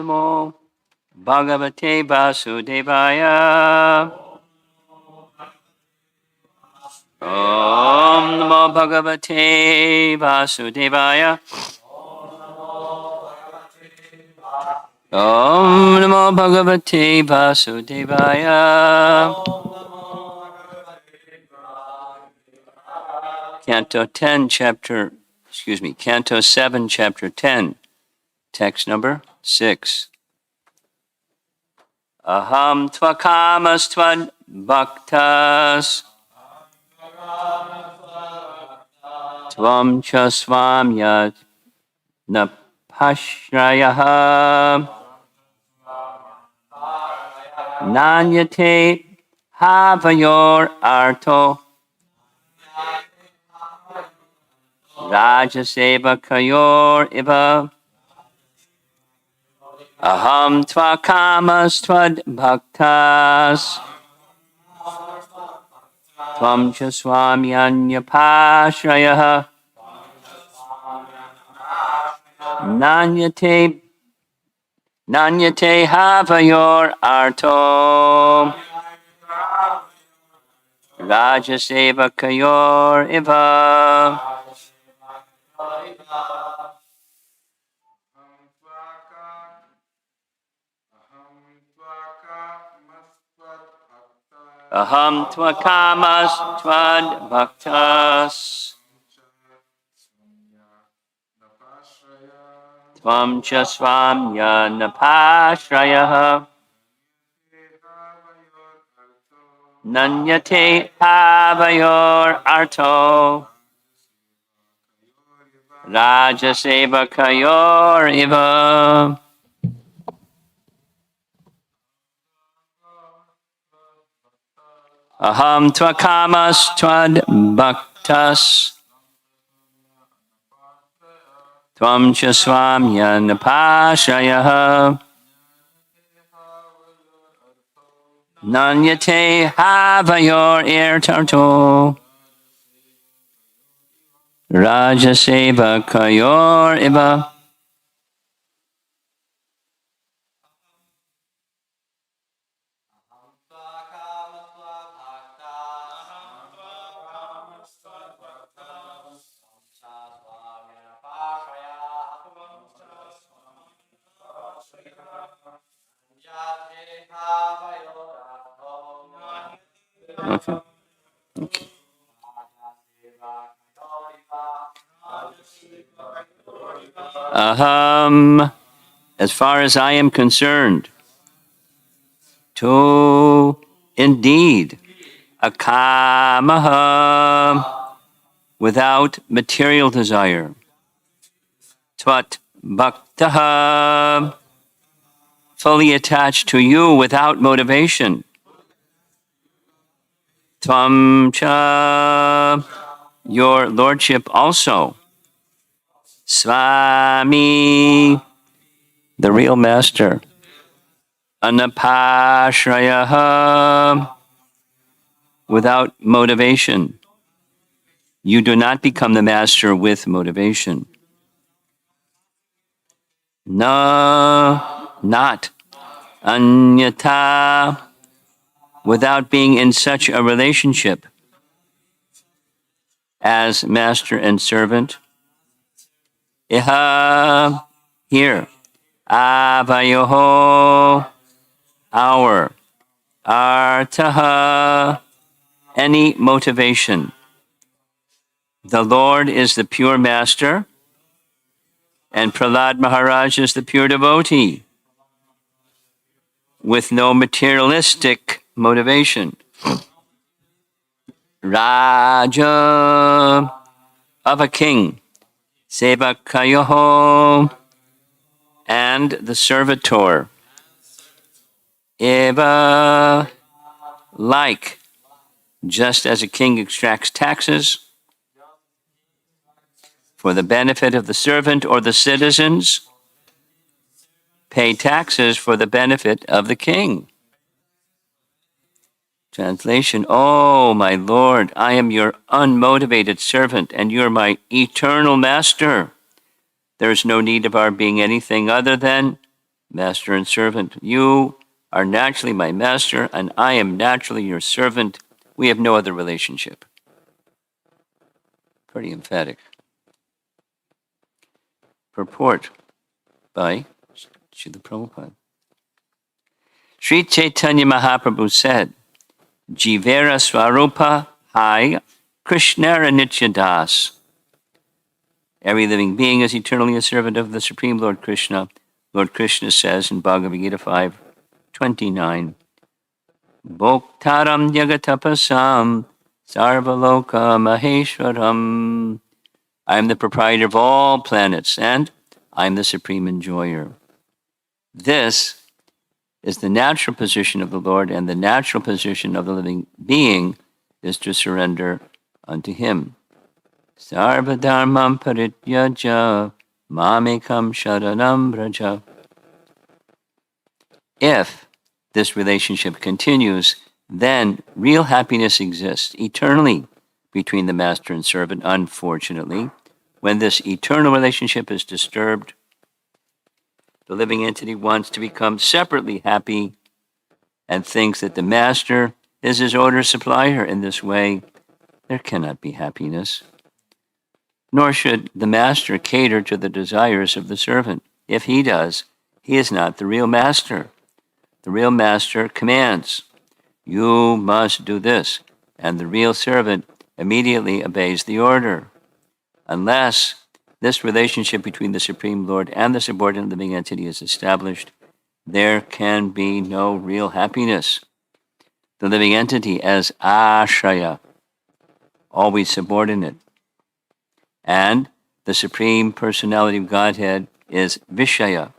Namo Bhagavate Vasudevaya. Om Namo Bhagavate Vasudevaya. Om Namo Bhagavate Vasudevaya. Canto 7, Chapter 10, text number 6. Aham tvakamas tvad bhaktas tvam cha swamyat na pashrayah nanyate havayor arto rajasevakayor iva. Aham tvakamas tvad bhaktas tvam cha swamyanya pashrayah nanyate havayor arto rajasevakayor iva. Aham tvakamas tvad bhaktas tvam cha swamya napashrayah nanyate havayor arto rajasevakayor iva. Aham tvakamas tvad bhaktas tvam cha swamya napashrayah nanyate havayor irtarto rajasevakayor iva. Okay. Aham, as far as I am concerned, to indeed akamaha, without material desire, tvat bhaktaha, fully attached to you without motivation, tvam cha, your lordship also, Swami, the real master, anapashrayah, without motivation. You do not become the master with motivation. No, not anyata, without being in such a relationship as master and servant. Iha, here, avayoho, our, artaha, any motivation. The Lord is the pure master, and Prahlad Maharaj is the pure devotee, with no materialistic motivation. Raja, of a king, Sevakayoho, and the servitor, Eva, like, just as a king extracts taxes for the benefit of the servant or the citizens, pay taxes for the benefit of the king. Translation, oh, my Lord, I am your unmotivated servant, and you're my eternal master. There is no need of our being anything other than master and servant. You are naturally my master, and I am naturally your servant. We have no other relationship. Pretty emphatic. Purport by Srila Prabhupada. Sri Chaitanya Mahaprabhu said, Jivera Swarupa Hai Krishnara Nityadas. Every living being is eternally a servant of the Supreme Lord Krishna. Lord Krishna says in Bhagavad Gita 5:29, Bhoktaram Yagatapasam Sarvaloka Maheshwaram. I am the proprietor of all planets, and I am the supreme enjoyer. This is the natural position of the Lord, and the natural position of the living being is to surrender unto Him. Sarvadharmam parityaja mamekam sharanam braja. If this relationship continues, then real happiness exists eternally between the master and servant. Unfortunately, when this eternal relationship is disturbed, the living entity wants to become separately happy and thinks that the master is his order supplier. In this way, there cannot be happiness. Nor should the master cater to the desires of the servant. If he does, he is not the real master. The real master commands, you must do this, and the real servant immediately obeys the order. Unless this relationship between the Supreme Lord and the subordinate living entity is established, there can be no real happiness. The living entity as ashraya, always subordinate, and the Supreme Personality of Godhead is vishaya,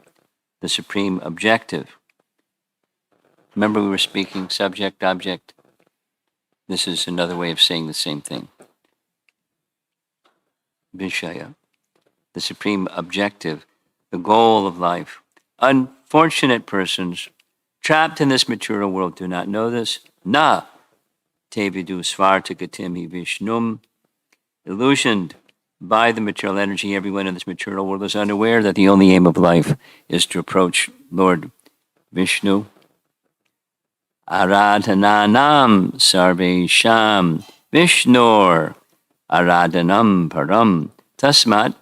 the supreme objective. Remember we were speaking subject, object. This is another way of saying the same thing. Vishaya, the supreme objective, the goal of life. Unfortunate persons trapped in this material world do not know this. Na te vidu svartagatim vishnum. Illusioned by the material energy, everyone in this material world is unaware that the only aim of life is to approach Lord Vishnu. Aradhananam sarvesham Vishnur Aradhanam param tasmat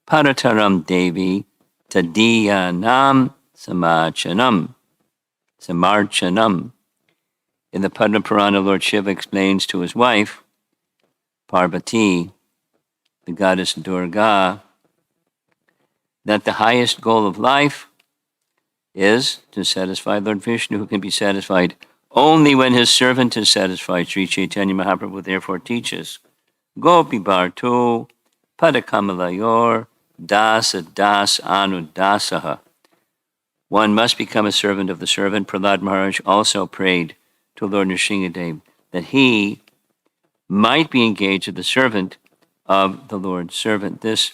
parataram devi tadiyanam samarchanam. In the Padma Purana, Lord Shiva explains to his wife, Parvati, the goddess Durga, that the highest goal of life is to satisfy Lord Vishnu, who can be satisfied only when his servant is satisfied. Sri Chaitanya Mahaprabhu therefore teaches, Gopi Bhartu Padakamalayur Dasa Das Anudasaha. One must become a servant of the servant. Prahlad Maharaj also prayed to Lord Nrsingadev that he might be engaged as the servant of the Lord's servant. This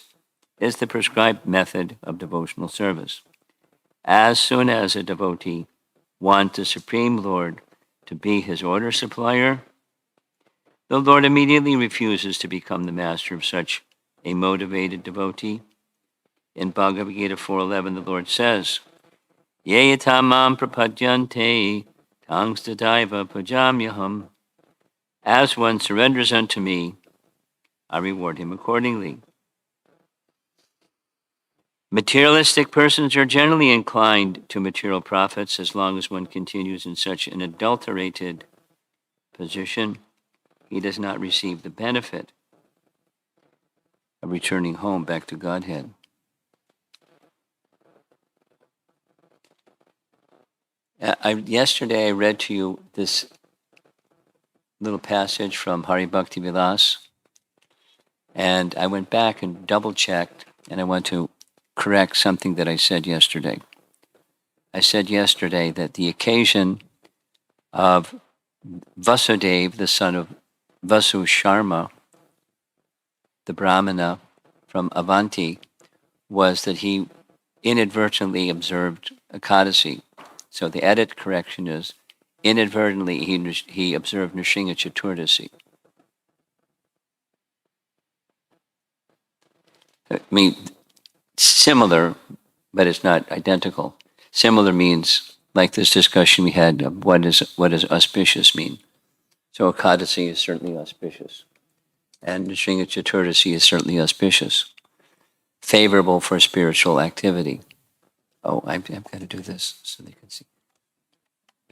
is the prescribed method of devotional service. As soon as a devotee wants the Supreme Lord to be his order supplier, the Lord immediately refuses to become the master of such a motivated devotee. In Bhagavad Gita 4:11, the Lord says, Ye yata mam prapadyante tangstadaiva pujamyaham. As one surrenders unto me, I reward him accordingly. Materialistic persons are generally inclined to material profits as long as one continues in such an adulterated position. He does not receive the benefit of returning home back to Godhead. Yesterday I read to you this little passage from Hari Bhakti Vilas, and I went back and double-checked, and I want to correct something that I said yesterday. I said yesterday that the occasion of Vasudev, the son of Vasu Sharma, the Brahmana from Avanti, was that he inadvertently observed Ekadasi. So the edit correction is, inadvertently he observed Nrsinga Chaturdasi. I mean, similar, but it's not identical. similar means, like this discussion we had of what does auspicious mean. So Ekadasi is certainly auspicious, and Nrsimha Chaturdashi is certainly auspicious, favorable for spiritual activity. Oh, I've got to do this so they can see.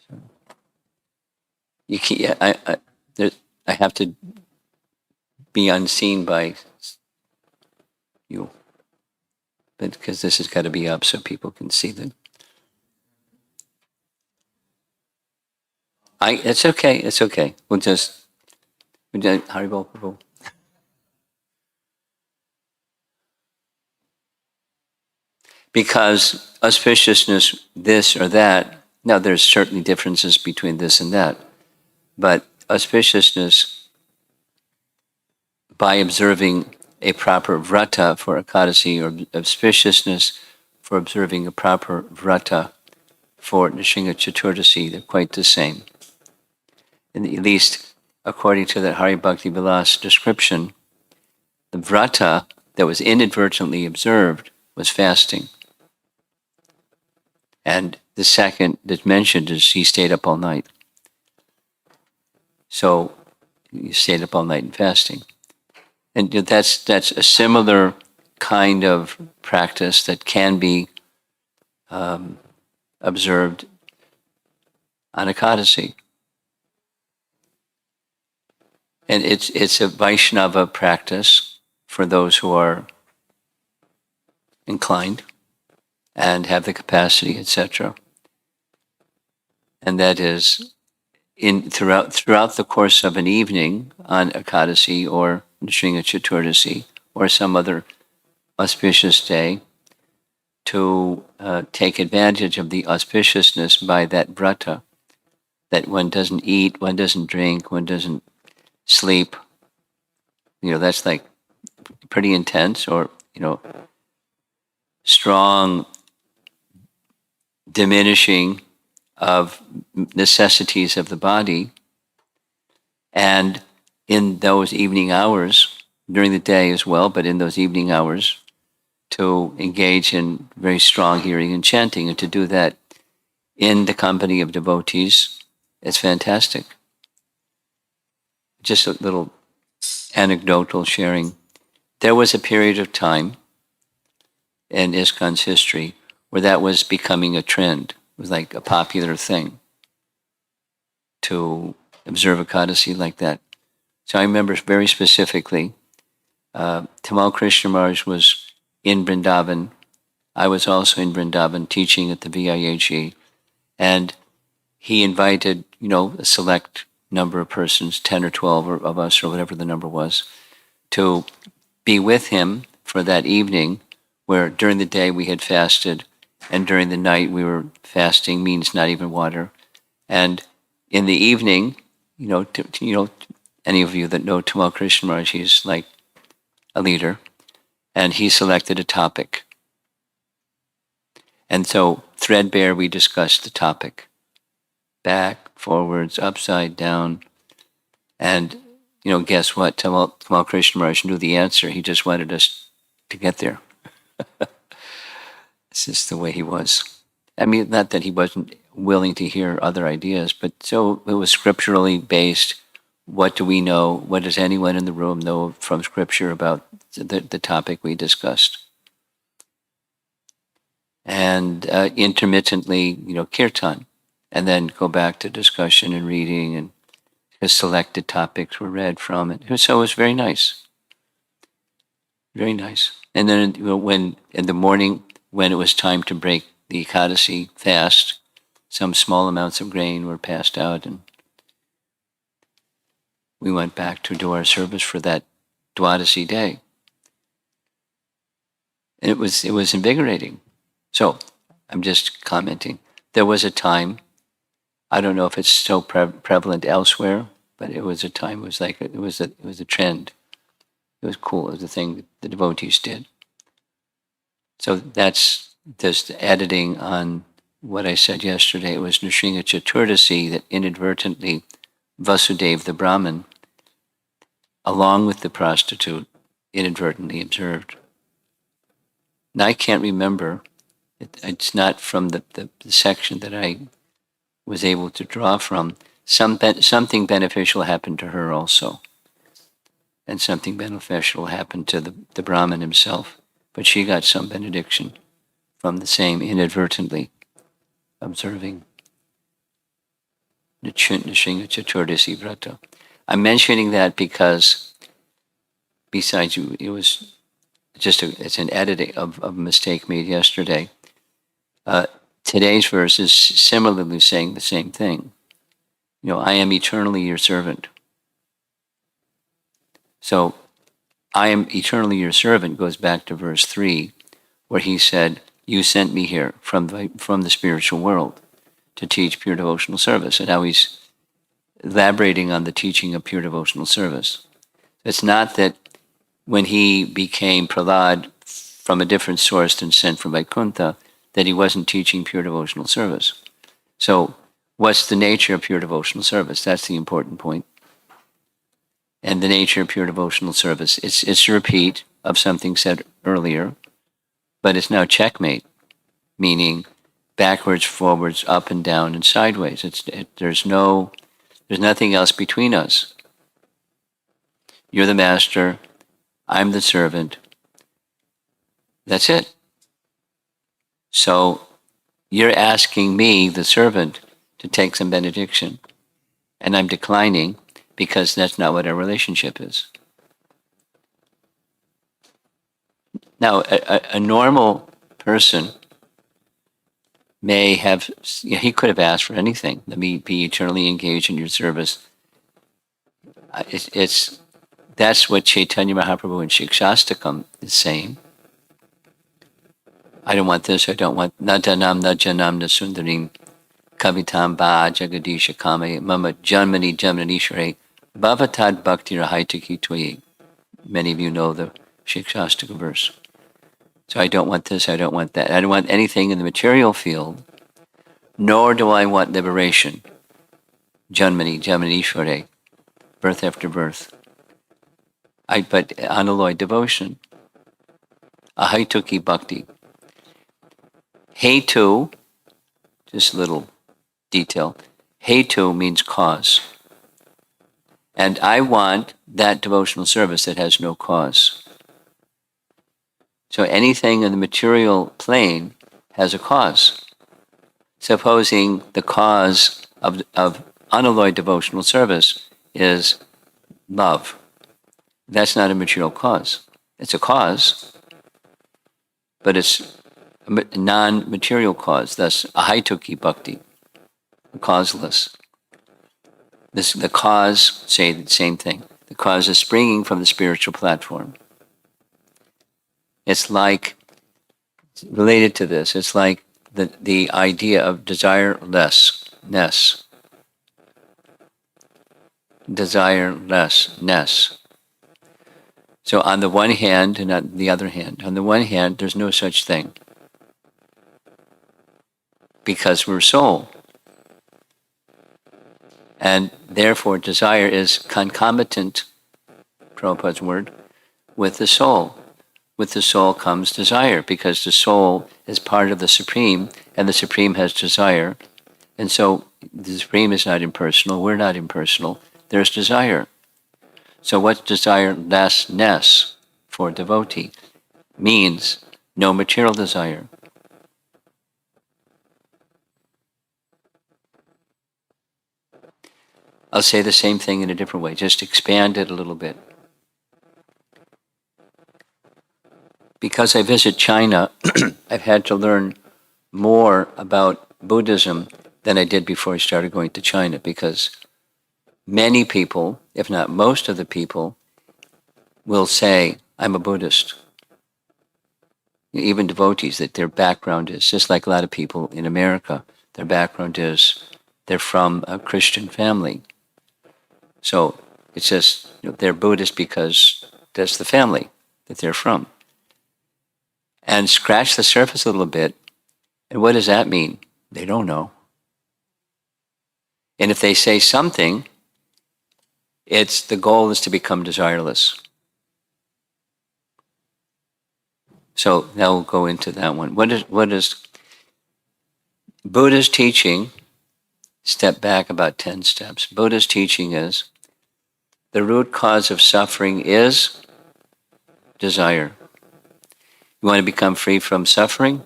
So you can't. I have to be unseen by you, but because this has got to be up so people can see them. It's okay. It's okay. We'll just Haribol Prabhu. Because auspiciousness, this or that. Now, there's certainly differences between this and that, but auspiciousness, by observing a proper vrata for Ekadasi, or auspiciousness for observing a proper vrata for Nrsimha Chaturdashi, they're quite the same. And at least according to that Hari Bhakti Vilas description, the vrata that was inadvertently observed was fasting. And the second that's mentioned is he stayed up all night. So he stayed up all night in fasting. And that's a similar kind of practice that can be observed on Ekadasi. And it's a Vaishnava practice for those who are inclined and have the capacity, etc. And that is throughout the course of an evening on Ekadasi or Nrsimha Chaturdashi or some other auspicious day, to take advantage of the auspiciousness by that vrata, that one doesn't eat, one doesn't drink, one doesn't sleep. That's like pretty intense, or strong diminishing of necessities of the body. And in those evening hours, during the day as well, but in those evening hours, to engage in very strong hearing and chanting, and to do that in the company of devotees, it's fantastic. Just a little anecdotal sharing. There was a period of time in Iskcon's history where that was becoming a trend. It was like a popular thing to observe Ekadasi like that. So I remember very specifically, Tamal Krishna Maharaj was in Vrindavan. I was also in Vrindavan teaching at the VIAG, and he invited, a select number of persons, 10 or 12 of us, or whatever the number was, to be with him for that evening, where during the day we had fasted, and during the night we were fasting, means not even water. And in the evening, any of you that know Tamal Krishna Maharaj, he's like a leader, and he selected a topic. And so threadbare, we discussed the topic. Back, forwards, upside down. And, guess what? Tamal Krishna Maharaj knew the answer. He just wanted us to get there. This is the way he was. I mean, not that he wasn't willing to hear other ideas, but so it was scripturally based. What do we know? What does anyone in the room know from Scripture about the topic we discussed? And intermittently, kirtan, and then go back to discussion and reading, and selected topics were read from it. So it was very nice, very nice. And then when in the morning, when it was time to break the Ekadasi fast, some small amounts of grain were passed out, and we went back to do our service for that Dwadasi day. And it was invigorating. So I'm just commenting. There was a time, I don't know if it's so prevalent elsewhere, but it was a time. It was like it was a trend. It was cool. It was a thing that the devotees did. So that's just editing on what I said yesterday. It was Nrsimha Chaturdashi that inadvertently Vasudeva the Brahmin, along with the prostitute, inadvertently observed. Now I can't remember It's not from the section that I was able to draw from. Something beneficial happened to her also, and something beneficial happened to the Brahmin himself. But she got some benediction from the same, inadvertently observing Nishinga Chaturdasi Vrata. I'm mentioning that because, besides you, it was it's an editing of a mistake made yesterday. Today's verse is similarly saying the same thing. I am eternally your servant. So, I am eternally your servant goes back to verse 3, where he said, you sent me here from the spiritual world to teach pure devotional service. And now he's elaborating on the teaching of pure devotional service. It's not that when he became Prahlad from a different source than sent from Vaikuntha, that he wasn't teaching pure devotional service. So what's the nature of pure devotional service? That's the important point. And the nature of pure devotional service, it's a repeat of something said earlier, but it's now checkmate, meaning backwards, forwards, up and down, and sideways. There's nothing else between us. You're the master, I'm the servant. That's it. So you're asking me, the servant, to take some benediction, and I'm declining because that's not what our relationship is. Now, a normal person may have, he could have asked for anything. Let me be eternally engaged in your service. That's what Chaitanya Mahaprabhu in Shikshastakam is saying. I don't want this, I don't want nadanam najanam nasundarim kavitam ba jagadisha kame mama janmani janmanishare bhavatad bhakti rahaitaki tvayi. Many of you know the Shikshastaka verse. So I don't want this, I don't want that. I don't want anything in the material field, nor do I want liberation. Janmani janmanishare, birth after birth. But unalloyed devotion. Ahaituki bhakti. Hetu, just a little detail, hetu means cause. And I want that devotional service that has no cause. So anything in the material plane has a cause. Supposing the cause of unalloyed devotional service is love. That's not a material cause. It's a cause, but it's a non-material cause. Thus, ahaituki bhakti, causeless. The cause, say the same thing. The cause is springing from the spiritual platform. It's like, related to this, it's like the idea of desirelessness. Desirelessness. So on the one hand and on the other hand, on the one hand, there's no such thing because we're soul. And therefore desire is concomitant, Prabhupada's word, with the soul. With the soul comes desire because the soul is part of the Supreme and the Supreme has desire. And so the Supreme is not impersonal, we're not impersonal, there's desire. So what's desirelessness for devotee? Means no material desire. I'll say the same thing in a different way, just expand it a little bit. Because I visit China, I've had to learn more about Buddhism than I did before I started going to China, because many people, if not most of the people, will say, I'm a Buddhist. Even devotees, that their background is, just like a lot of people in America, their background is they're from a Christian family. So it says they're Buddhist because that's the family that they're from. And scratch the surface a little bit, and what does that mean? They don't know. And if they say something, the goal is to become desireless. So now we'll go into that one. What is Buddha's teaching, step back about 10 steps. Buddha's teaching is the root cause of suffering is desire. You want to become free from suffering?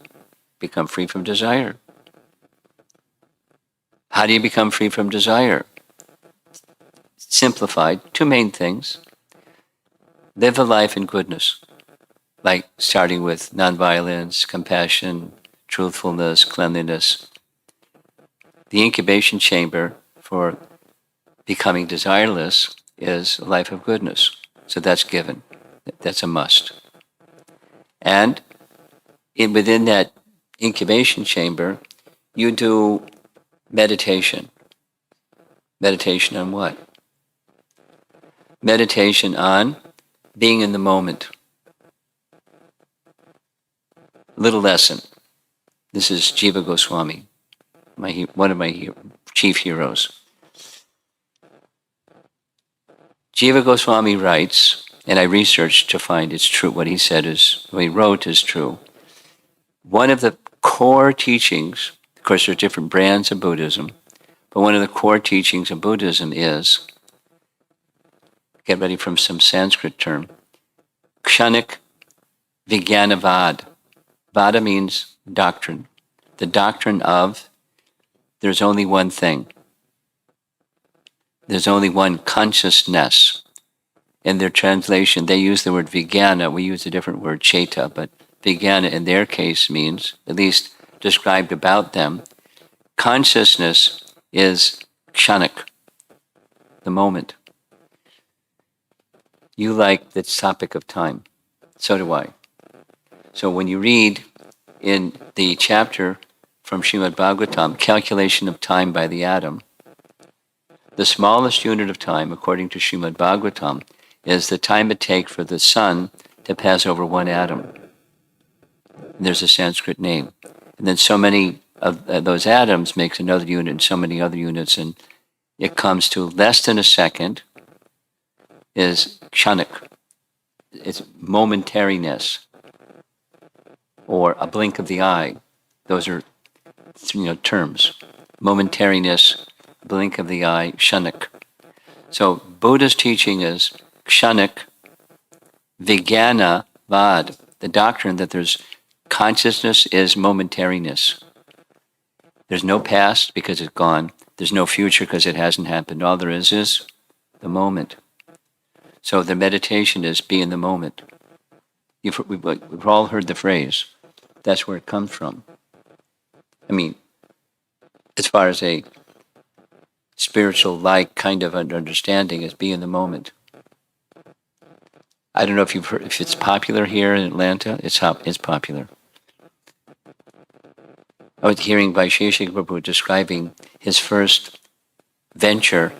Become free from desire. How do you become free from desire? Simplified, two main things. Live a life in goodness, like starting with nonviolence, compassion, truthfulness, cleanliness. The incubation chamber for becoming desireless is a life of goodness. So that's given. That's a must. And within that incubation chamber, you do meditation. Meditation on what? Meditation on being in the moment. Little lesson. This is Jiva Goswami, one of my chief heroes. Jiva Goswami writes, and I researched to find it's true, what he wrote is true. One of the core teachings, of course there are different brands of Buddhism, but one of the core teachings of Buddhism is, get ready from some Sanskrit term, Kshanik Vijnanavad. Vada means doctrine. The doctrine of there's only one thing. There's only one consciousness. In their translation, they use the word vijnana. We use a different word, cheta, but vijnana in their case means, at least described about them, consciousness is kshanik, the moment. You like the topic of time. So do I. So when you read in the chapter from Srimad Bhagavatam, Calculation of Time by the Atom, the smallest unit of time, according to Srimad Bhagavatam, is the time it takes for the sun to pass over one atom. And there's a Sanskrit name. And then so many of those atoms makes another unit and so many other units, and it comes to less than a second, is kshanik. It's momentariness, or a blink of the eye. Those are terms. Momentariness, blink of the eye, kshanik. So Buddha's teaching is kshanik vijnanavad, the doctrine that there's consciousness is momentariness. There's no past because it's gone. There's no future because it hasn't happened. All there is the moment. So the meditation is be in the moment. We've all heard the phrase. That's where it comes from. I mean, as far as a spiritual-like kind of understanding is be in the moment. I don't know if you've heard, if it's popular here in Atlanta. It's popular. I was hearing Vaisheshika Prabhu describing his first venture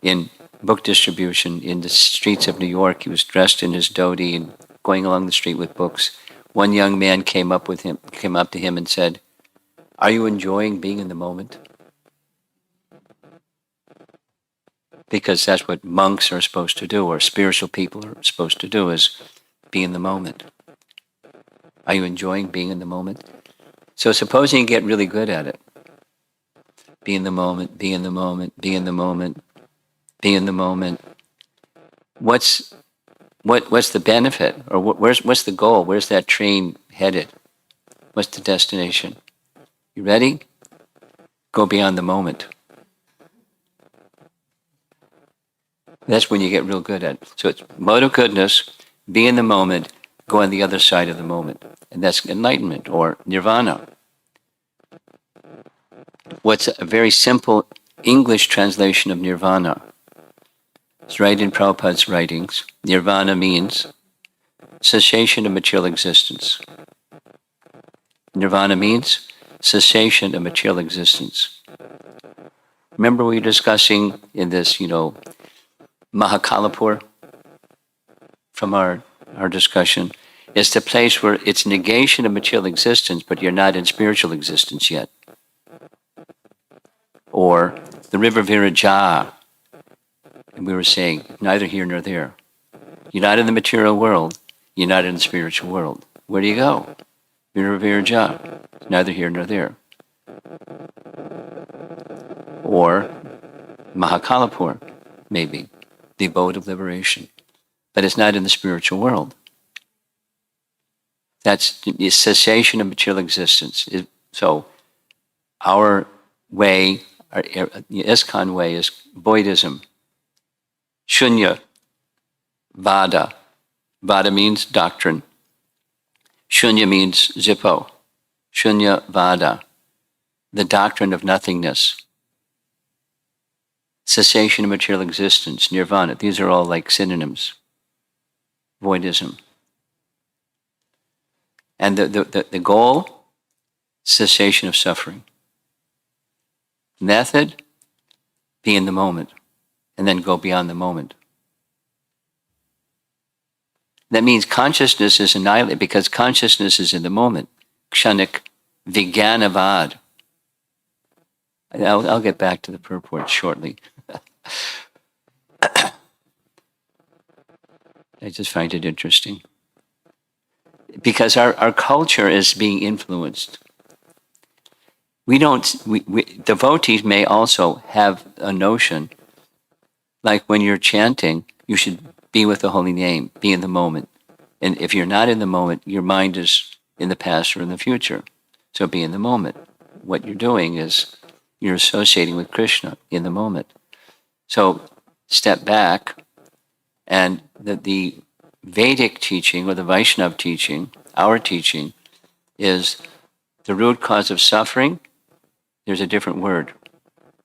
in book distribution in the streets of New York. He was dressed in his dhoti and going along the street with books. One young man came up to him and said, "Are you enjoying being in the moment?" Because that's what monks are supposed to do, or spiritual people are supposed to do, is be in the moment. Are you enjoying being in the moment? So supposing you get really good at it. Be in the moment, be in the moment, be in the moment, be in the moment. What's the benefit? Or what's the goal? Where's that train headed? What's the destination? You ready? Go beyond the moment. That's when you get real good at it. So it's mode of goodness, be in the moment, go on the other side of the moment. And that's enlightenment or nirvana. What's a very simple English translation of nirvana? It's right in Prabhupada's writings. Nirvana means cessation of material existence. Nirvana means cessation of material existence. Remember we were discussing in this, Mahakalapur from our discussion. It's the place where it's negation of material existence, but you're not in spiritual existence yet. Or the river Viraja, and we were saying, neither here nor there. You're not in the material world, you're not in the spiritual world. Where do you go? River Viraja, neither here nor there. Or Mahakalapur, maybe, the abode of liberation. But it's not in the spiritual world. That's the cessation of material existence. So our way, our Iskcon way, is Buddhism. Shunya, Vada. Vada means doctrine. Shunya means Zippo. Shunya Vada, the doctrine of nothingness. Cessation of material existence, nirvana. These are all like synonyms. Voidism. And the goal, cessation of suffering. Method, be in the moment, and then go beyond the moment. That means consciousness is annihilated because consciousness is in the moment. Kshanik Vijnanavad. I'll get back to the purport shortly. I just find it interesting. Because our culture is being influenced. Devotees may also have a notion, like when you're chanting, you should be with the holy name, be in the moment. And if you're not in the moment, your mind is in the past or in the future. So be in the moment. What you're doing is you're associating with Krishna in the moment. So step back, and the Vedic teaching or the Vaishnava teaching, our teaching, is the root cause of suffering. There's a different word,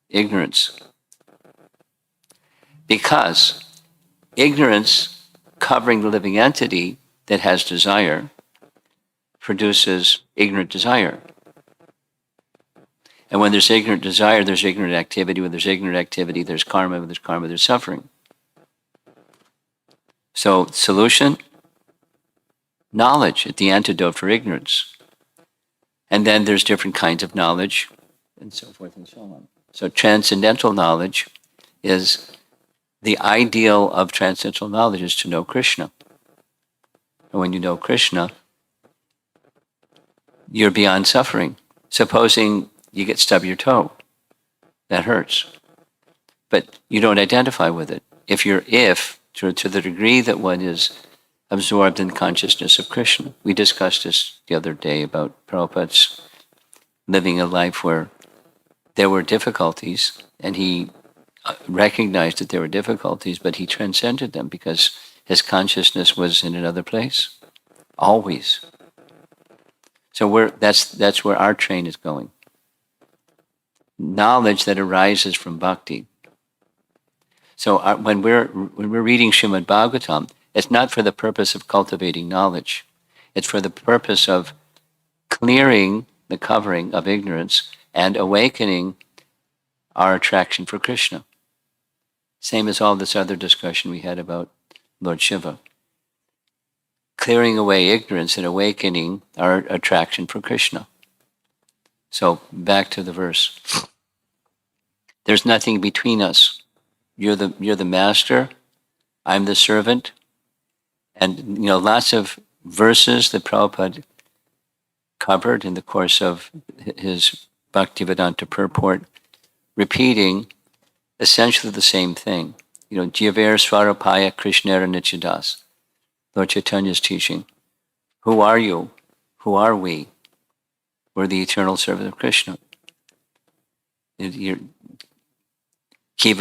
ignorance. Because ignorance covering the living entity that has desire produces ignorant desire. And when there's ignorant desire, there's ignorant activity. When there's ignorant activity, there's karma. When there's karma, there's suffering. So, solution? Knowledge, the antidote for ignorance. And then there's different kinds of knowledge, and so forth and so on. So transcendental knowledge is, the ideal of transcendental knowledge is to know Krishna. And when you know Krishna, you're beyond suffering. Supposing you get stub your toe, that hurts. But you don't identify with it. To the degree that one is absorbed in consciousness of Krishna. We discussed this the other day about Prabhupada's living a life where there were difficulties, and he recognized that there were difficulties, but he transcended them because his consciousness was in another place, always. So that's where our train is going. Knowledge that arises from bhakti. So when we're reading Srimad Bhagavatam, it's not for the purpose of cultivating knowledge. It's for the purpose of clearing the covering of ignorance and awakening our attraction for Krishna. Same as all this other discussion we had about Lord Shiva. Clearing away ignorance and awakening our attraction for Krishna. So back to the verse. There's nothing between us. You're the master, I'm the servant. And lots of verses that Prabhupada covered in the course of his Bhaktivedanta purport, repeating essentially the same thing. Jiver Svarapaya Krishnera Nichidas. Lord Chaitanya's teaching. Who are you? Who are we? We're the eternal servant of Krishna. Kiva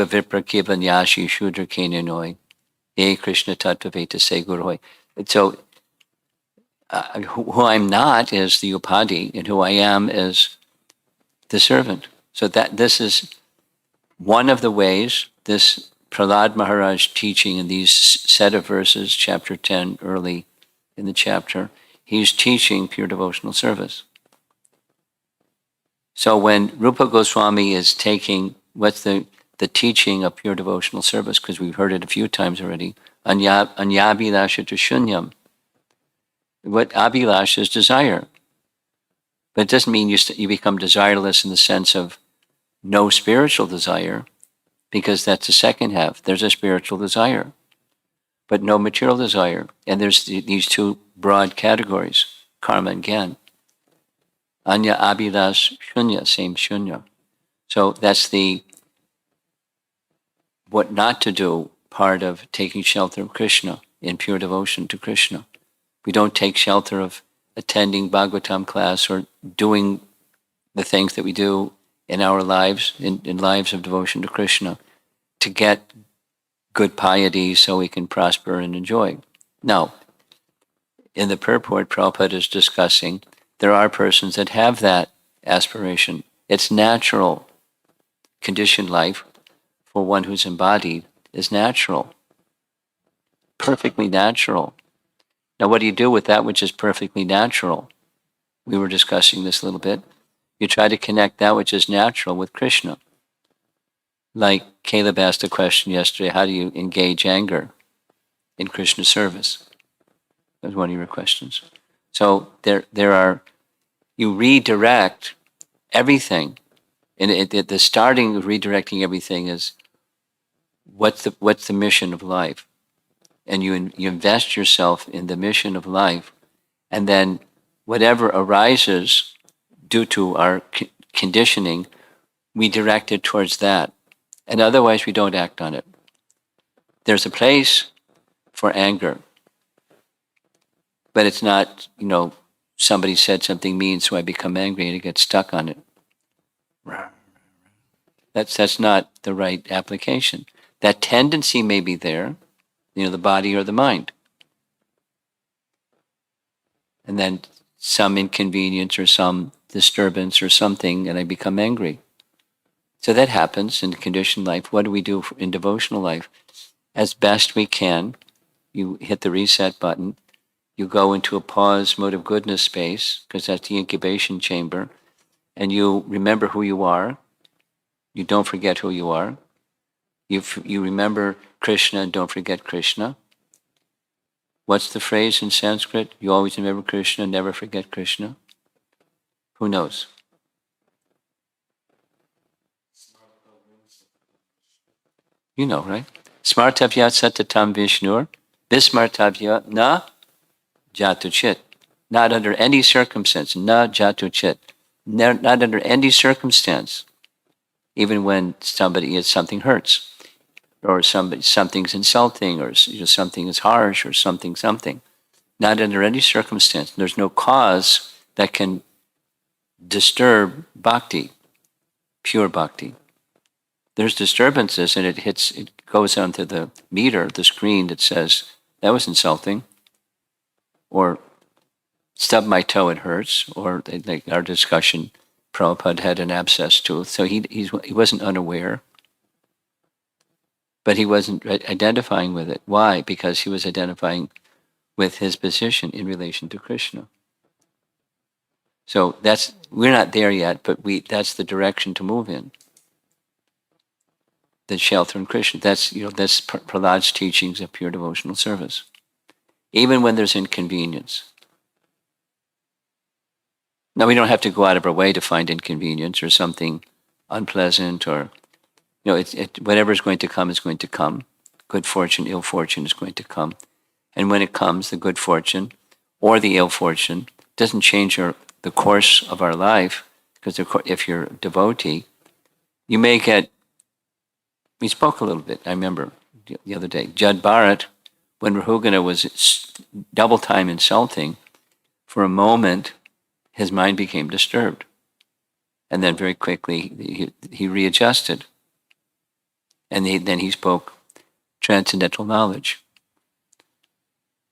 Vipra Kiva Nyashi Shudra Kenyanoi. E Krishna Tattvaveta Se Guroi. So who I'm not is the upadhi, and who I am is the servant. So that this is one of the ways this Prahlad Maharaj teaching in these set of verses, chapter 10, early in the chapter, he's teaching pure devotional service. So when Rupa Goswami is taking, what's the teaching of pure devotional service, because we've heard it a few times already, anyabhilasha to shunyam. What abhilasha is desire. But it doesn't mean you become desireless in the sense of no spiritual desire, because that's the second half. There's a spiritual desire, but no material desire. And there's these two broad categories, karma and gyan. Anya abhilas shunya, same shunya. So that's the what not to do part of taking shelter of Krishna in pure devotion to Krishna. We don't take shelter of attending Bhagavatam class or doing the things that we do in our lives, in lives of devotion to Krishna, to get good piety so we can prosper and enjoy. No. In the purport, Prabhupada is discussing there are persons that have that aspiration. It's natural. Conditioned life for one who's embodied is natural, perfectly natural. Now, what do you do with that which is perfectly natural? We were discussing this a little bit. You try to connect that which is natural with Krishna. Like Caleb asked a question yesterday, how do you engage anger in Krishna service? That was one of your questions. So there are, you redirect everything. And the starting of redirecting everything is what's the mission of life? And you invest yourself in the mission of life, and then whatever arises due to our conditioning, we direct it towards that. And otherwise, we don't act on it. There's a place for anger, but it's not, somebody said something mean, so I become angry and I get stuck on it. That's not the right application. That tendency may be there, the body or the mind. And then some inconvenience or some disturbance or something, and I become angry. So that happens in conditioned life. What do we do in devotional life? As best we can, you hit the reset button. You go into a pause mode of goodness space, because that's the incubation chamber, and you remember who you are. You don't forget who you are. You remember Krishna and don't forget Krishna. What's the phrase in Sanskrit? You always remember Krishna, never forget Krishna. Who knows? You know, right? Smartavya satatam Vishnur, Vismartavya na jatuchit. Not under any circumstance, na jatuchit. Not under any circumstance, even when something hurts, or something's insulting, or something is harsh, or something. Not under any circumstance. There's no cause that can disturb bhakti, pure bhakti. There's disturbances, and it goes onto the meter, the screen that says, that was insulting, or stub my toe, it hurts, or like our discussion, Prabhupada had an abscess tooth, so he wasn't unaware, but he wasn't identifying with it. Why? Because he was identifying with his position in relation to Krishna. So we're not there yet, but that's the direction to move in. The shelter in Krishna. That's Prahlad's teachings of pure devotional service. Even when there's inconvenience. Now, we don't have to go out of our way to find inconvenience or something unpleasant, or whatever is going to come is going to come. Good fortune, ill fortune is going to come. And when it comes, the good fortune or the ill fortune doesn't change the course of our life, because if you're a devotee, you may get. We spoke a little bit, I remember, the other day. Jad Bharat, when Rahugana was double time insulting, for a moment, his mind became disturbed. And then very quickly, he readjusted. And then he spoke transcendental knowledge.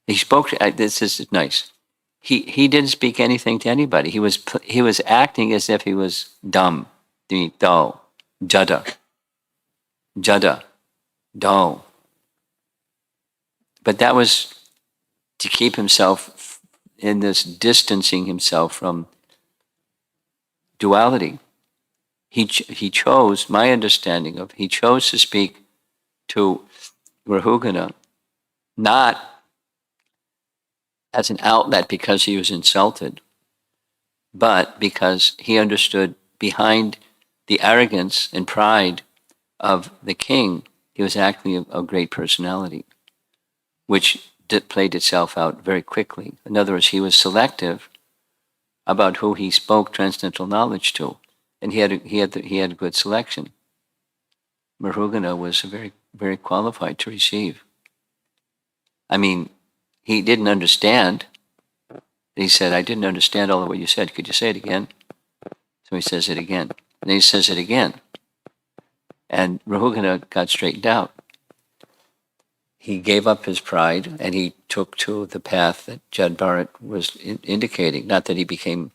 He spoke, this is nice. He didn't speak anything to anybody. He was acting as if he was dumb, dull, jada, dull. But that was to keep himself in this distancing himself from duality. He chose, my understanding of, he chose to speak to Rahugana not as an outlet because he was insulted, but because he understood behind the arrogance and pride of the king, he was actually a great personality, which played itself out very quickly. In other words, he was selective about who he spoke transcendental knowledge to, and he had a good selection. Marugana was very qualified to receive. I mean, he didn't understand. He said, "I didn't understand all of what you said. Could you say it again?" So he says it again, and he says it again, and Rahugana got straightened out. He gave up his pride, and he took to the path that Jad Bharat was indicating. Not that he became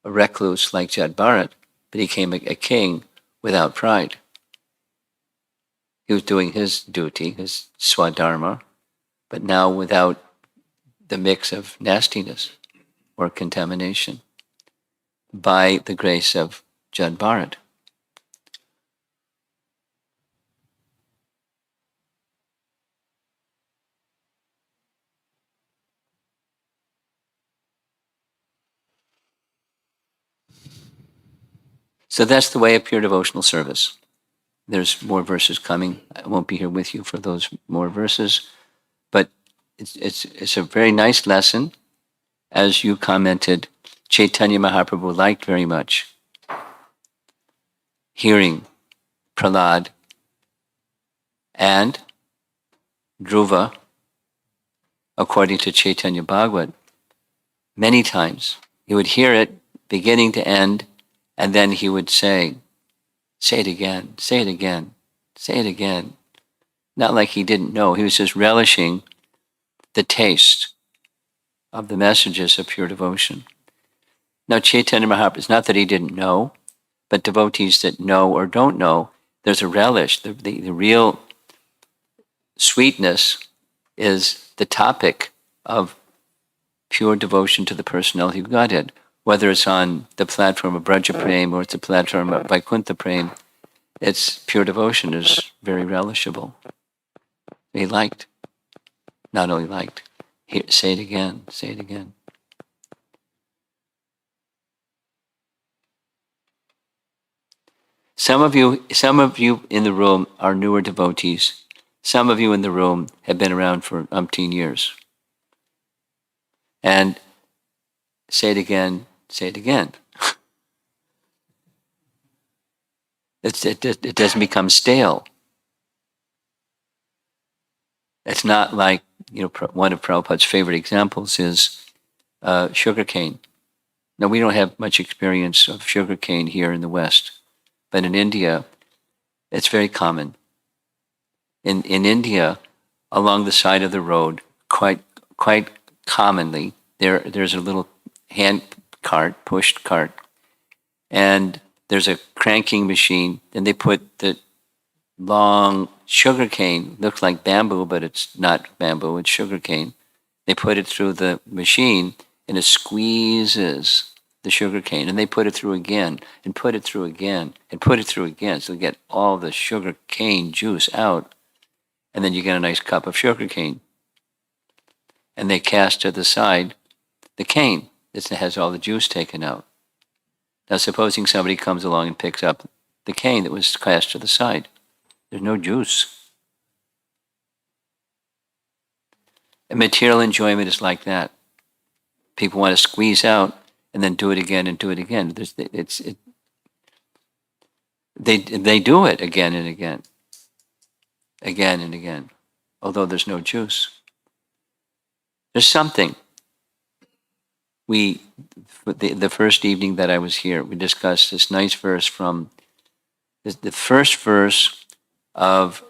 a recluse like Jad Bharat, but he became a king without pride. He was doing his duty, his swadharma, but now without the mix of nastiness or contamination, by the grace of Jad Bharat. So that's the way of pure devotional service. There's more verses coming. I won't be here with you for those more verses, but it's a very nice lesson. As you commented, Chaitanya Mahaprabhu liked very much hearing Prahlad and Dhruva, according to Chaitanya Bhagavat, many times. He would hear it beginning to end, and then he would say it again, say it again, say it again. Not like he didn't know. He was just relishing the taste of the messages of pure devotion. Now, Chaitanya Mahaprabhu, it's not that he didn't know, but devotees that know or don't know, there's a relish. The real sweetness is the topic of pure devotion to the personality of Godhead, whether it's on the platform of Braja Prem or it's a platform of Vaikuntha Prem. It's pure devotion is very relishable. He liked, not only liked, say it again, say it again. Some of you in the room are newer devotees. Some of you in the room have been around for umpteen years. And say it again, say it again. It doesn't become stale. It's not like, one of Prabhupada's favorite examples is sugarcane. Now, we don't have much experience of sugarcane here in the West, but in India, it's very common. In India, along the side of the road, quite commonly, there's a little hand cart, pushed cart, and there's a cranking machine, and they put the long sugarcane, looks like bamboo, but it's not bamboo, it's sugarcane. They put it through the machine, and it squeezes the sugarcane, and they put it through again, and put it through again, and put it through again, so they get all the sugarcane juice out, and then you get a nice cup of sugarcane. And they cast to the side the cane that has all the juice taken out. Now, supposing somebody comes along and picks up the cane that was cast to the side, there's no juice. And material enjoyment is like that. People want to squeeze out and then do it again and do it again. They do it again and again, again and again, although there's no juice. There's something. The first evening that I was here, we discussed this nice verse from the first verse of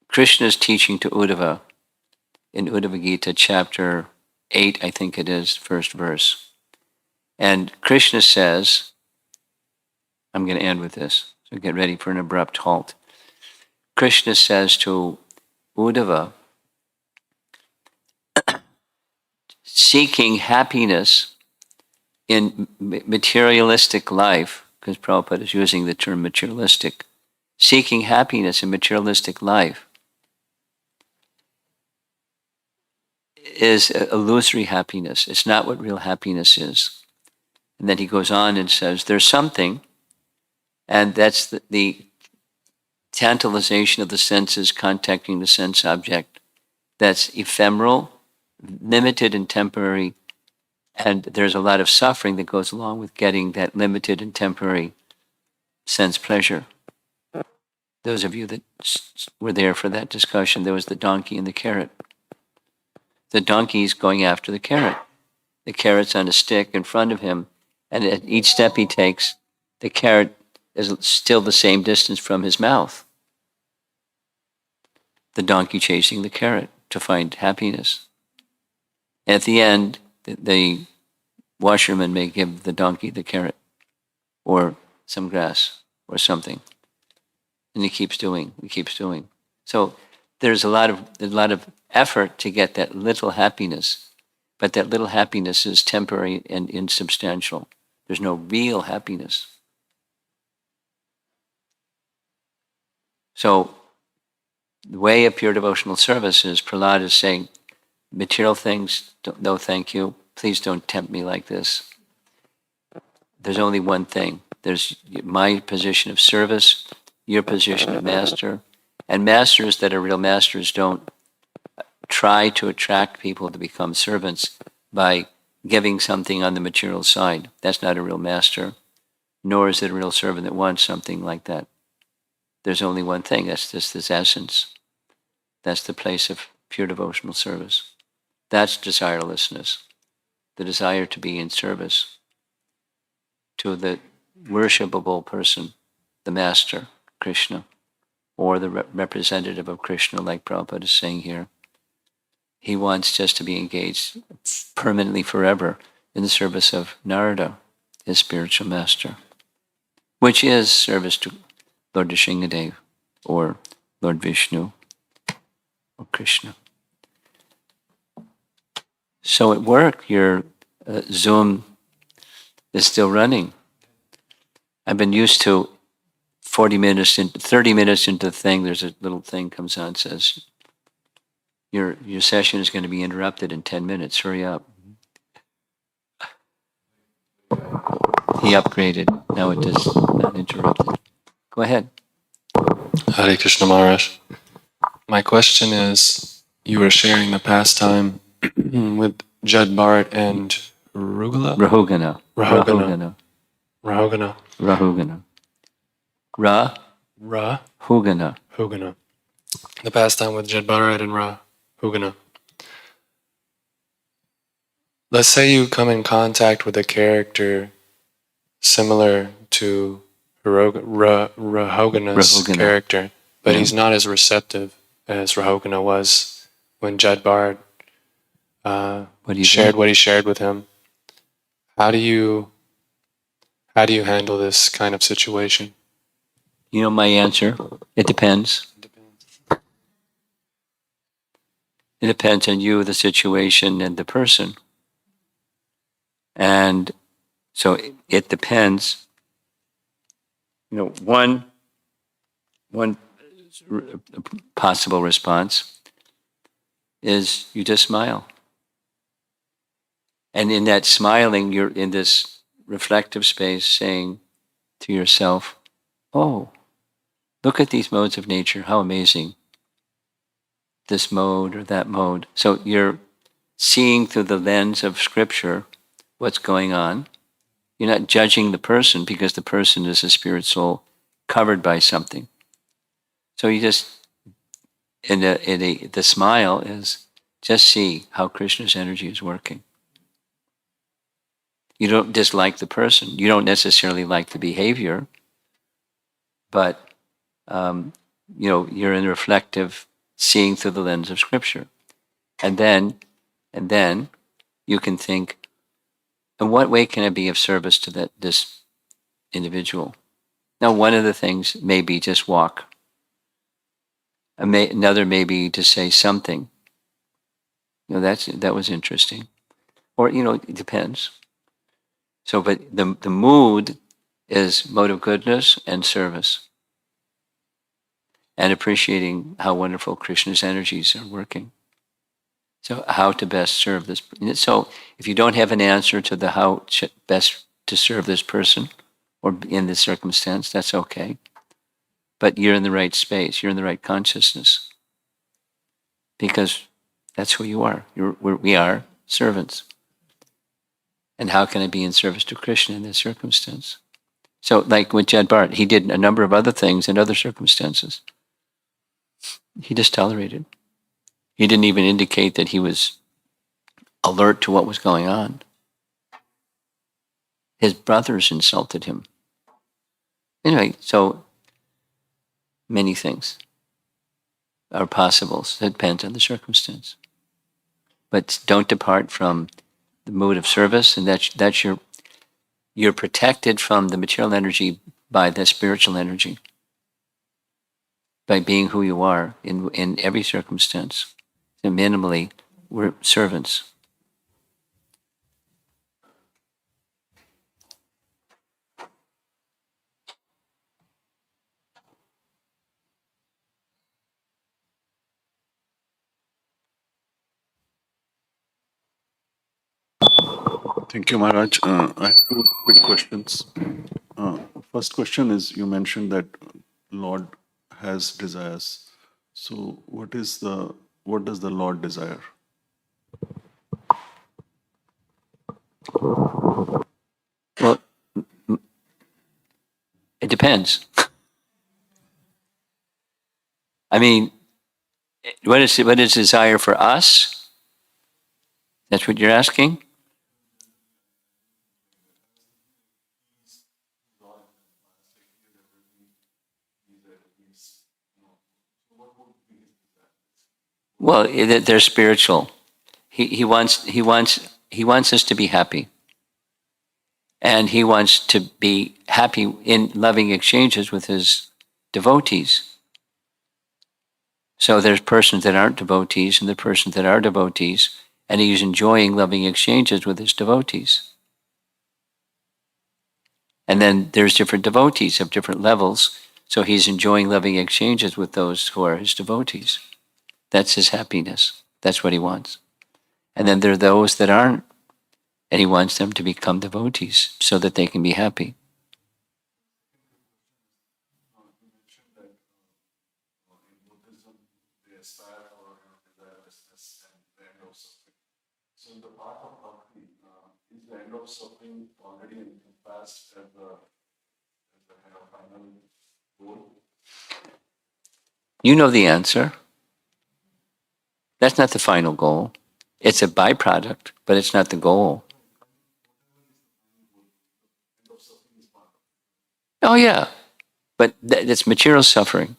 Krishna's teaching to Uddhava in Uddhava Gita, chapter 8, I think it is, first verse. And Krishna says, I'm going to end with this, so get ready for an abrupt halt. Krishna says to Uddhava, seeking happiness in materialistic life, because Prabhupada is using the term materialistic, seeking happiness in materialistic life is illusory happiness. It's not what real happiness is. And then he goes on and says, there's something, and that's the tantalization of the senses contacting the sense object, that's ephemeral, limited and temporary, And there's a lot of suffering that goes along with getting that limited and temporary sense pleasure. Those of you that were there for that discussion, there was the donkey and the carrot. The donkey's going after the carrot. The carrot's on a stick in front of him, and at each step he takes, the carrot is still the same distance from his mouth. The donkey chasing the carrot to find happiness. At the end, the washerman may give the donkey the carrot or some grass or something. And he keeps doing. So there's a lot of effort to get that little happiness, but that little happiness is temporary and insubstantial. There's no real happiness. So the way of pure devotional service is Prahlad is saying, material things, no thank you. Please don't tempt me like this. There's only one thing. There's my position of service, your position of master. And masters that are real masters don't try to attract people to become servants by giving something on the material side. That's not a real master, nor is it a real servant that wants something like that. There's only one thing. That's just this essence. That's the place of pure devotional service. That's desirelessness, the desire to be in service to the worshipable person, the master, Krishna, or the representative of Krishna, like Prabhupada is saying here. He wants just to be engaged permanently forever in the service of Narada, his spiritual master, which is service to Lord Nrsimhadev or Lord Vishnu or Krishna. So at work, your Zoom is still running. I've been used to 30 minutes into the thing, there's a little thing comes on, says, your session is going to be interrupted in 10 minutes, hurry up. He upgraded, now it is not interrupted. Go ahead. Hare Krishna Maharaj. My question is, you were sharing the pastime with Jad Bharat and Rahugana. Rahugana. Rahugana. The pastime with Jad Bharat and Rahugana. Let's say you come in contact with a character similar to Rahugana's character, but he's not as receptive as Rahugana was when Jad Bharat shared what he shared with him. How do you handle this kind of situation? You know my answer? It depends. It depends on you, the situation, and the person. And so it depends. You know, one possible response is you just smile. And in that smiling, you're in this reflective space saying to yourself, oh, look at these modes of nature, how amazing. This mode or that mode. So you're seeing through the lens of scripture what's going on. You're not judging the person because the person is a spirit soul covered by something. So you just, the smile is just see how Krishna's energy is working. You don't dislike the person. You don't necessarily like the behavior, but you're in reflective seeing through the lens of scripture. And then you can think, in what way can I be of service to this individual? Now, one of the things may be just walk. Another may be to say something. That was interesting. Or, it depends. So, but the mood is mode of goodness and service. And appreciating how wonderful Krishna's energies are working. So how to best serve this. So if you don't have an answer to the how best to serve this person or in this circumstance, that's okay. But you're in the right space. You're in the right consciousness. Because that's who you are. We are servants. And how can I be in service to Krishna in this circumstance? So, like with Jad Bharat, he did a number of other things in other circumstances. He just tolerated. He didn't even indicate that he was alert to what was going on. His brothers insulted him. Anyway, so many things are possible. So it depends on the circumstance. But don't depart from the mood of service, and that's you're protected from the material energy by the spiritual energy, by being who you are in every circumstance. And minimally, we're servants. Thank you, Maharaj. I have two quick questions. First question is, you mentioned that Lord has desires. So what does the Lord desire? Well, it depends. I mean, what is desire for us? That's what you're asking? Well, they're spiritual. He wants us to be happy. And he wants to be happy in loving exchanges with his devotees. So there's persons that aren't devotees and the persons that are devotees, and he's enjoying loving exchanges with his devotees. And then there's different devotees of different levels, so he's enjoying loving exchanges with those who are his devotees. That's his happiness. That's what he wants. And then there are those that aren't, and he wants them to become devotees so that they can be happy. So in the path of bhakti, is the end of suffering already encompassed as the kind of final goal? You know the answer. That's not the final goal. It's a byproduct, but it's not the goal. Oh yeah, but that's material suffering.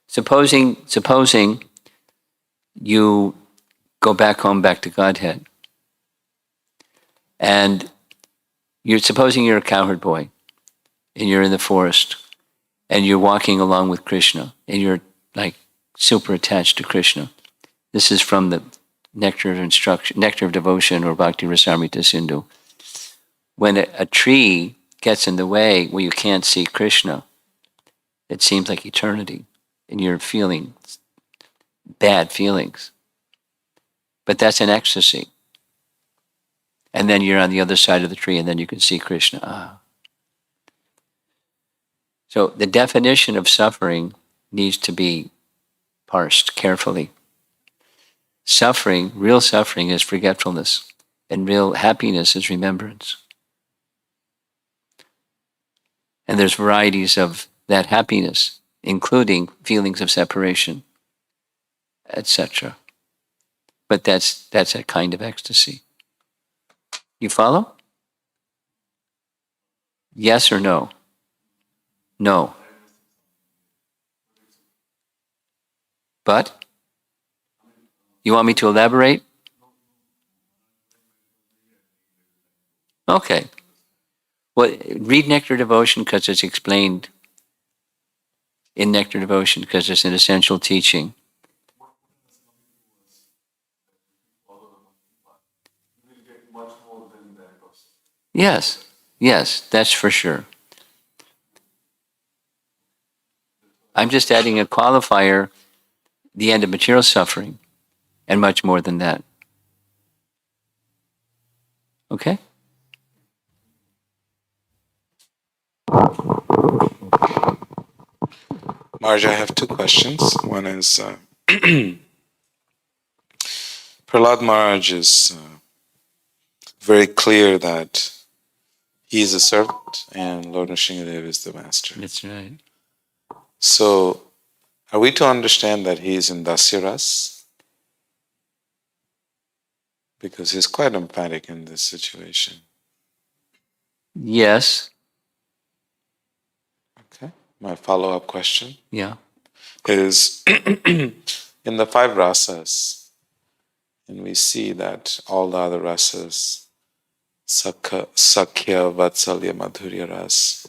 Supposing you go back home, back to Godhead, and supposing you're a cowherd boy, and you're in the forest, and you're walking along with Krishna, and you're like super attached to Krishna. This is from the Nectar of Instruction, Nectar of Devotion, or Bhakti Rasamrita Sindhu. When a tree gets in the way where you can't see Krishna, it seems like eternity, and you're feeling bad feelings. But that's an ecstasy. And then you're on the other side of the tree, and then you can see Krishna. Ah. So the definition of suffering needs to be parsed carefully. Suffering, real suffering, is forgetfulness, and real happiness is remembrance. And there's varieties of that happiness, including feelings of separation, etc. But that's a kind of ecstasy. You follow? Yes or no? No. But? You want me to elaborate? Okay. Well, read Nectar Devotion because it's explained in Nectar Devotion because it's an essential teaching. Yes, yes, that's for sure. I'm just adding a qualifier, the end of material suffering, and much more than that. Okay? Marge, I have two questions. One is Prahlad Maharaj is very clear that he is a servant and Lord Nrsingadev is the master. That's right. So, are we to understand that he is in Dasyaras? Because he's quite emphatic in this situation. Yes. Okay. My follow-up question Yeah. is in the 5 rasas, and we see that all the other rasas, Sakhya, Vatsalya, Madhurya ras,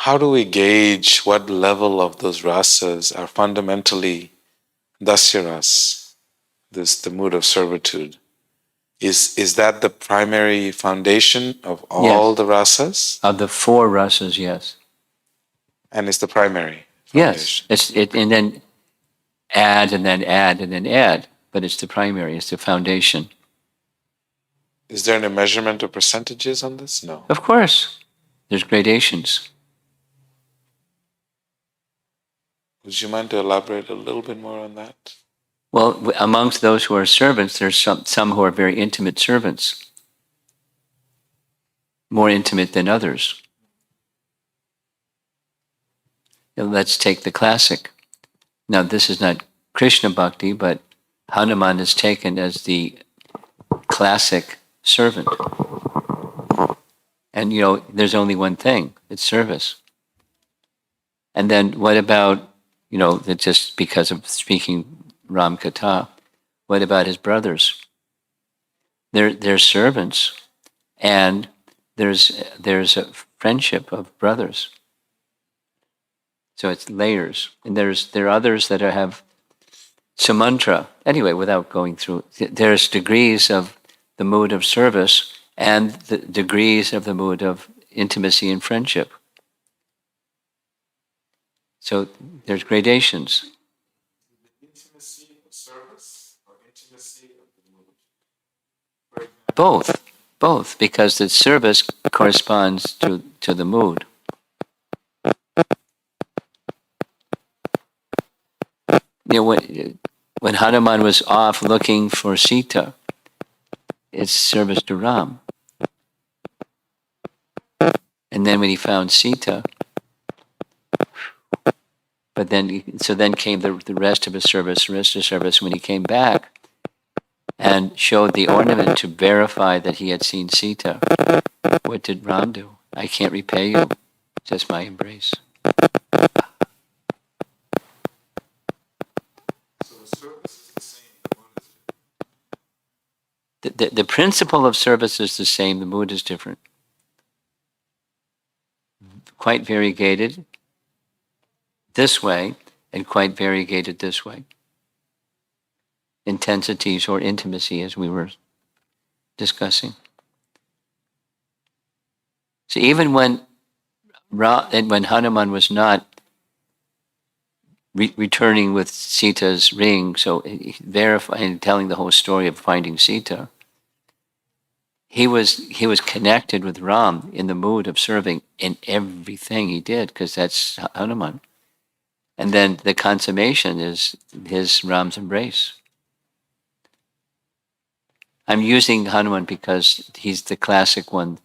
how do we gauge what level of those rasas are fundamentally Dasya ras, the mood of servitude? Is that the primary foundation of all Yes. the rasas? Of the 4 rasas, yes. And it's the primary Yes. foundation? And then add and then add and then add. But it's the primary, it's the foundation. Is there any measurement of percentages on this? No. Of course. There's gradations. Would you mind to elaborate a little bit more on that? Well, amongst those who are servants, there's some who are very intimate servants, more intimate than others. Now, let's take the classic. Now, this is not Krishna Bhakti, but Hanuman is taken as the classic servant. And, there's only one thing, it's service. And then what about, that just because of speaking Ram Katha, what about his brothers? They're servants, and there's a friendship of brothers. So it's layers, and there are others that have sumantra. Anyway, without going through, there's degrees of the mood of service and the degrees of the mood of intimacy and friendship. So there's gradations. Intimacy of service or intimacy of the mood? Both, because the service corresponds to the mood. When Hanuman was off looking for Sita, it's service to Ram. And then when he found Sita, then came the rest of his service. When he came back and showed the ornament to verify that he had seen Sita, what did Ram do? I can't repay you, just my embrace. So the service is the same, the mood is different. The principle of service is the same, the mood is different. Quite variegated this way and quite variegated this way. Intensities or intimacy, as we were discussing. So even when Hanuman was not returning with Sita's ring, so verifying, telling the whole story of finding Sita, he was connected with Ram in the mood of serving in everything he did, because that's Hanuman. And then the consummation is his Ram's embrace. I'm using Hanuman because he's the classic one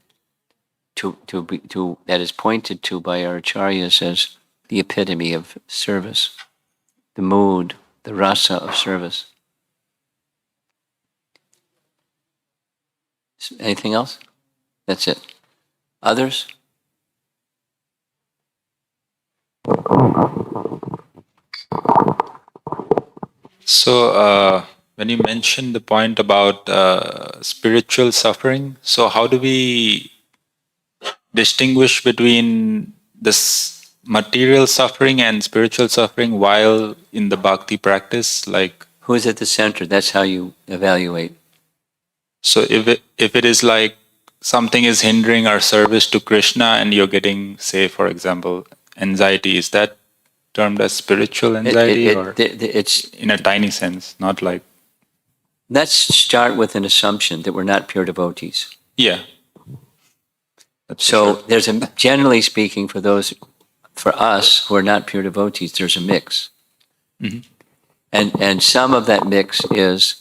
that is pointed to by our acharyas as the epitome of service, the mood, the rasa of service. Anything else? That's it. Others? So, when you mentioned the point about spiritual suffering, so how do we distinguish between this material suffering and spiritual suffering while in the bhakti practice? Like, Who is at the center? That's how you evaluate. so if it is like something is hindering our service to Krishna and you're getting, say, for example, anxiety, is that termed as spiritual anxiety It's in a tiny sense, not like... Let's start with an assumption that we're not pure devotees. Yeah. That's for So sure. there's generally speaking, for us who are not pure devotees, there's a mix. Mhm. And some of that mix is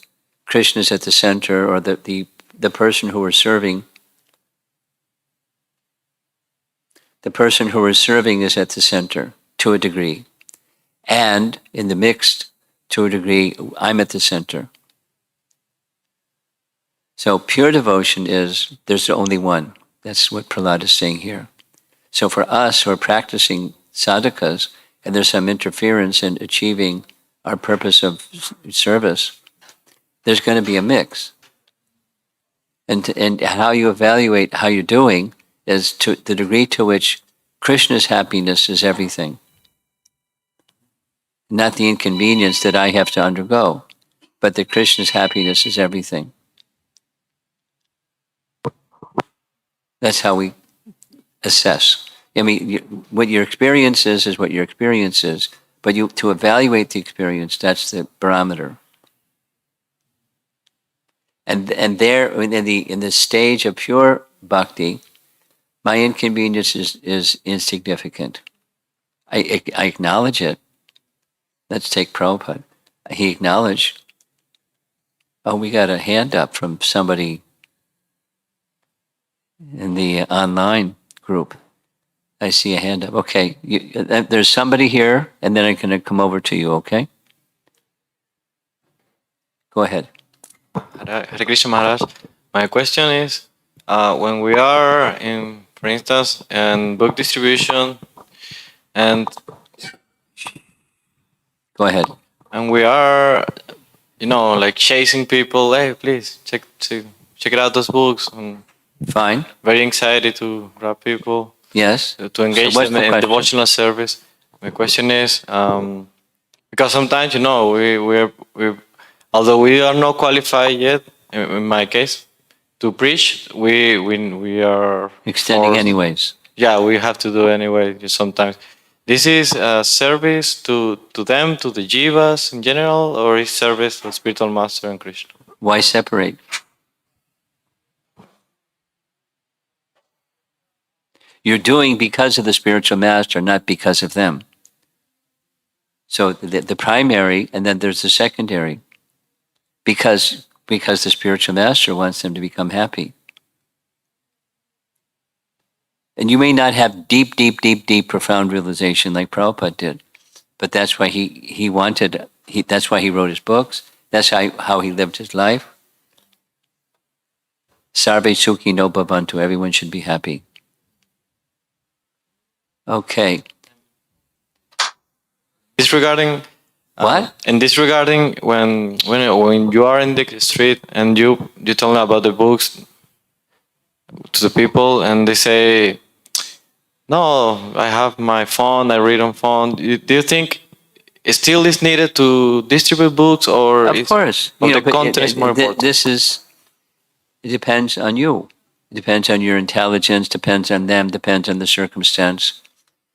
Krishna is at the center, or the person who we're serving, the person who we're serving is at the center to a degree. And in the mixed, to a degree, I'm at the center. So pure devotion is, there's only one. That's what Prahlad is saying here. So for us who are practicing sadhakas, and there's some interference in achieving our purpose of service, there's going to be a mix. And how you evaluate how you're doing is to the degree to which Krishna's happiness is everything. Not the inconvenience that I have to undergo, but that Krishna's happiness is everything. That's how we assess. I mean, what your experience is what your experience is, but to evaluate the experience, that's the barometer. And there, in the stage of pure bhakti, my inconvenience is insignificant. I acknowledge it. Let's take Prabhupada. He acknowledged, oh, we got a hand up from somebody in the online group. I see a hand up. Okay, there's somebody here, and then I'm going to come over to you, okay? Go ahead. Hare Krishna Maharaj. My question is, when we are in, for instance, in book distribution, and Go ahead. we are, like chasing people. Hey, please check it out those books. And Fine. very excited to grab people. Yes. To engage So what's them the in question? devotional service. My question is, because sometimes we although we are not qualified yet, in my case, to preach, we are Extending forced. anyways. Yeah, we have to do anyway. Just sometimes, this is a service to them, to the jivas in general, or is service to spiritual master and Krishna? Why separate? You're doing because of the spiritual master, not because of them. So the primary, and then there's the secondary. Because the spiritual master wants them to become happy. And you may not have deep, profound realization like Prabhupada did, but that's why he wanted. That's why he wrote his books. That's how he lived his life. Sarve sukhi no bhavantu. Everyone should be happy. Okay. Disregarding What? and disregarding when you are in the street and you tell them about the books to the people and they say, no, I have my phone, I read on phone. Do you think it still is needed to distribute books, or Of course. the content is more important? It depends on you. It depends on your intelligence, depends on them, depends on the circumstance.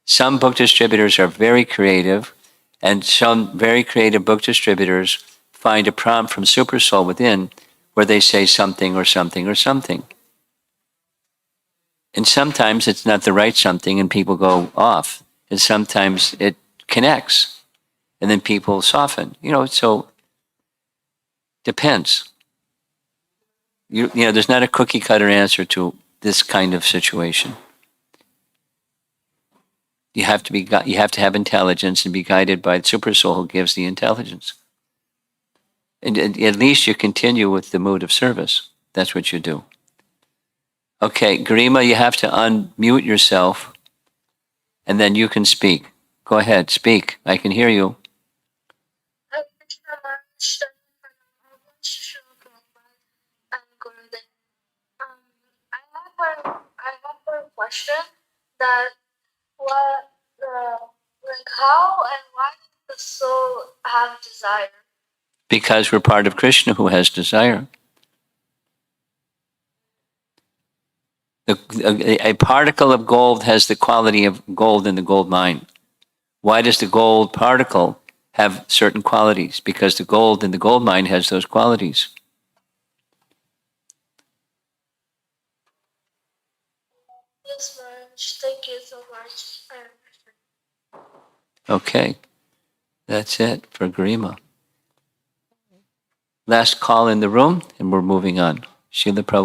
Some book distributors are very creative, and some very creative book distributors find a prompt from Super Soul within where they say something or something or something. And sometimes it's not the right something and people go off. And sometimes it connects and then people soften. So depends. There's not a cookie cutter answer to this kind of situation. You have to have intelligence and be guided by the Super Soul who gives the intelligence. And at least you continue with the mood of service. That's what you do. Okay, Garima, you have to unmute yourself, and then you can speak. Go ahead, speak. I can hear you. I have a question that how and why does the soul have desire? Because we're part of Krishna who has desire. A particle of gold has the quality of gold in the gold mine. Why does the gold particle have certain qualities? Because the gold in the gold mine has those qualities. Yes, Maharaj. Thank you so much. Okay, that's it for Garima. Last call in the room, and we're moving on. Srila Prabhupada.